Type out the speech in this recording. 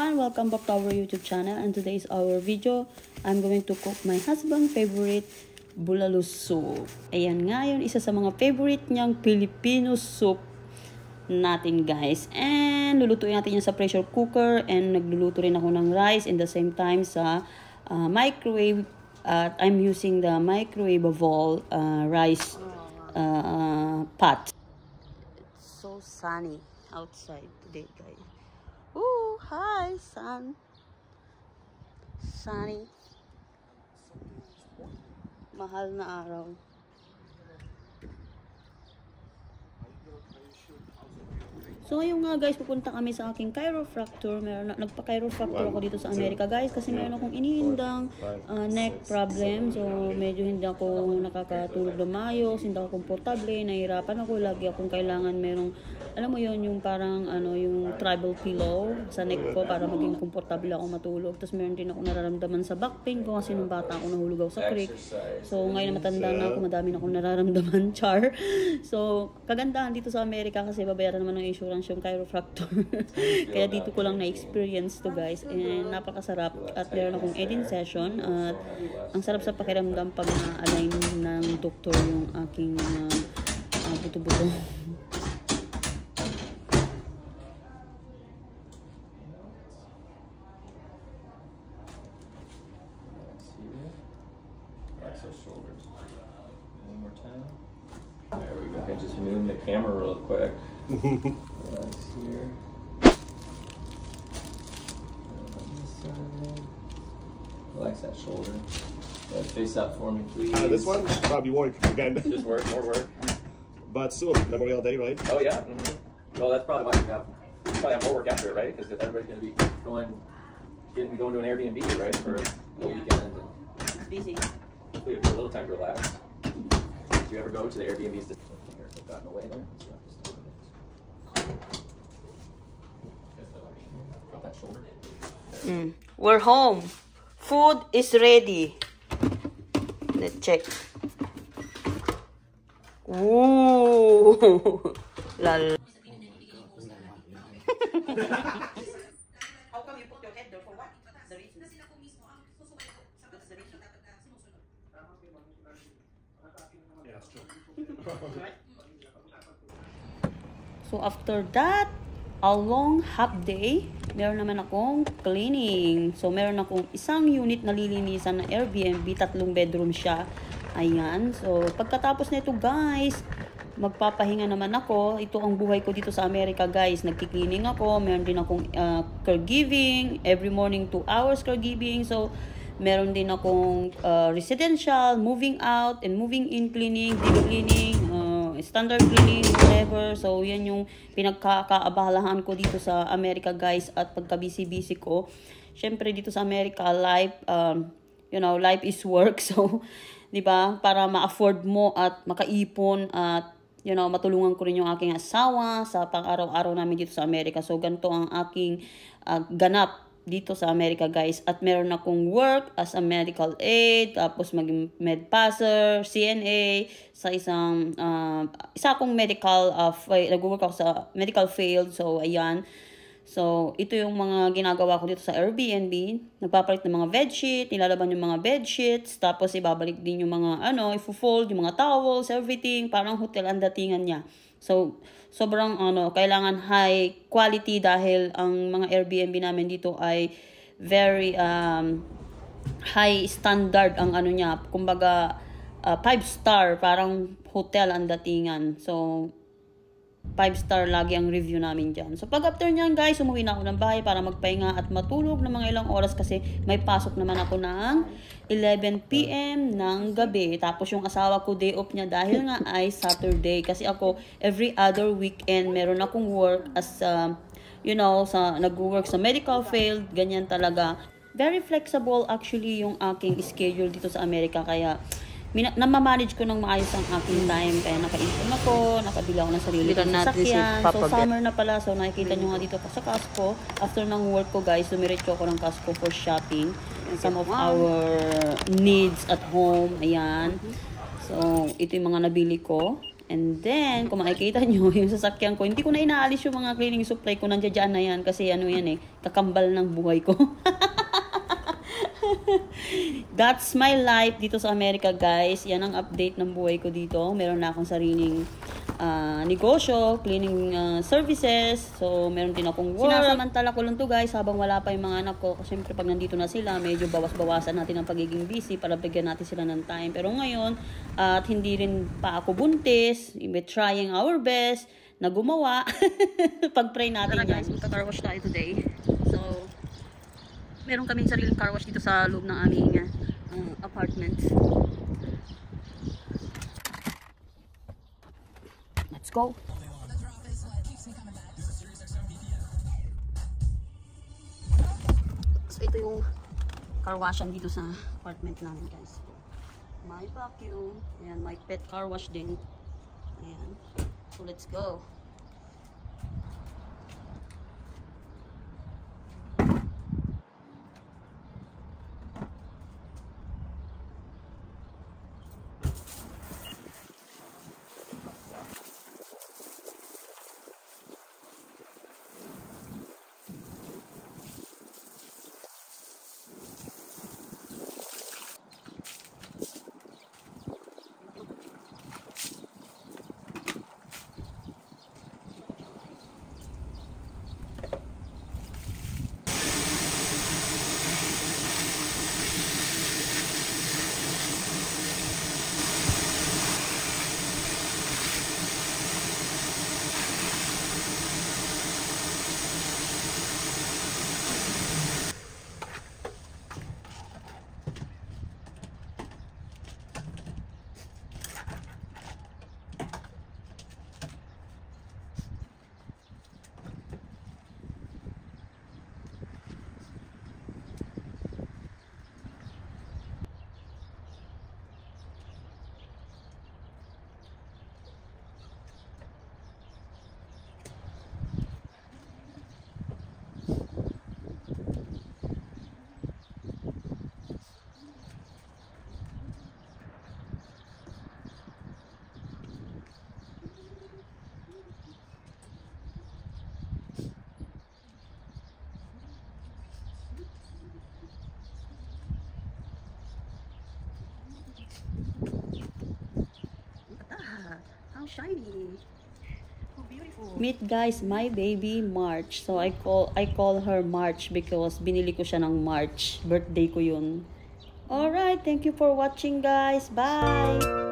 everyone, welcome back to our YouTube channel, and today is our video. I'm going to cook my husband's favorite bulalo soup. Ayan nga yun, isa sa mga favorite niyang Filipino soup natin guys. And lulutuin natin yan sa pressure cooker, and nagluluto rin ako ng rice in the same time sa microwave. I'm using the microwavable rice pot. It's so sunny outside today guys. Ooh, hi, sun. Sunny. Mahal na araw. So, ayun nga guys, pupunta kami sa aking chiropractor. Nagpa-chiropractor ako dito sa Amerika guys kasi meron akong iniindang neck problem. So, medyo hindi ako nakakatulog na maayos, hindi ako komportable, nahihirapan ako. Lagi akong kailangan merong, alam mo yun, yung parang yung tribal pillow sa neck ko para maging komportable ako matulog. Tapos meron din ako nararamdaman sa back pain ko kasi nung bata ako nahulog ako sa creek. So, ngayon na matanda na ako, madami na akong nararamdaman, char. So, kagandahan dito sa Amerika kasi babayaran naman ng insurance yung chiropractor. Kaya dito ko lang na-experience to guys. And napakasarap. At meron akong 18 session. At ang sarap sa pakiramdam pag na-align ng doktor yung aking buto-buto. There we go. I just move the camera real quick. Here. Relax that shoulder. Face up for me, please. This one, probably work again. Just work, more work. But still, memory all day, right? Oh yeah. Well, that's probably why you probably have more work after it, right? Because everybody's gonna be going to an Airbnb, right, for the weekend. It's busy. Hopefully, a little time to relax. Do you ever go to the Airbnbs? Got in the way there. We're home. Food is ready. Let's check. Ooh. Lal. How come you put your head there for what? The reason. Yeah, that's true. So after that, a long half day, meron naman akong cleaning. So meron akong isang unit na lilinisan na Airbnb, 3 bedroom siya. Ayan. So pagkatapos nito guys, magpapahinga naman ako. Ito ang buhay ko dito sa Amerika guys. Nagki-cleaning ako. Meron din akong caregiving. Every morning 2 hours caregiving. So meron din akong residential, moving out and moving in cleaning, deep cleaning, standard cleaning, whatever. So, yan yung pinagkakaabalahan ko dito sa Amerika, guys. At pagka-busy-busy ko. Syempre, dito sa Amerika, life, life is work. So, di ba? Para ma-afford mo at makaipon at, matulungan ko rin yung aking asawa sa pang-araw-araw namin dito sa Amerika. So, ganito ang aking ganap dito sa Amerika guys. At meron akong work as a medical aid, tapos maging med passer, CNA sa isa akong medical nag-work ako sa medical field. So ayan. So ito yung mga ginagawa ko dito sa Airbnb. Nagpapalit ng mga bedsheet, nilalaban yung mga bedsheets, tapos ibabalik din yung mga i-fold yung mga towels, everything, parang hotel ang datingan niya. So sobrang kailangan high quality dahil ang mga Airbnb namin dito ay very high standard ang niya. Kumbaga 5-star, parang hotel ang datingan. So 5-star lagi ang review namin dyan. So, pag after nyan, guys, umuwi na ako ng bahay para magpahinga at matulog ng mga ilang oras kasi may pasok naman ako ng 11 PM ng gabi. Tapos, yung asawa ko, day off niya dahil nga ay Saturday. Kasi ako, every other weekend, meron akong work as, nag-work sa medical field. Ganyan talaga. Very flexible, actually, yung aking schedule dito sa Amerika. Kaya, namamanage ko ng maayos ang aking time. Kaya naka-ipon ako, nakabila ako ng sarili kong sasakyan. So, summer na pala. So, nakikita nyo nga dito pa sa Costco. After ng work ko, guys, sumiretso ako ng Costco for shopping. Some of our needs at home. Ayan. So, ito yung mga nabili ko. And then, kung makikita nyo, yung sasakyan ko, hindi ko na inaalis yung mga cleaning supply ko, nandiyan na yan, kasi ano yan eh, kakambal ng buhay ko. That's my life dito sa Amerika, guys. Yan ang update ng buhay ko dito. Meron na akong sariling negosyo, cleaning services. So, meron din akong work. Sinasamantala ko lang to, guys, habang wala pa yung mga anak ko. Kasi syempre, pag nandito na sila, medyo bawas-bawasan natin ang pagiging busy para bigyan natin sila ng time. Pero ngayon, at hindi rin pa ako buntis, we're trying our best na gumawa. Pag-pray natin yan. Guys, magka-car wash tayo today. So, meron kaming sariling car wash dito sa loob ng aming apartment. Let's go! So, ito yung car washan dito sa apartment namin, guys. May vacuum. Ayan, may pet car wash din. Ayan. So, let's go! How shiny! How beautiful! Meet, guys, my baby March. So I call her March because binili ko siya ng March. Birthday ko yun. Alright, thank you for watching, guys. Bye!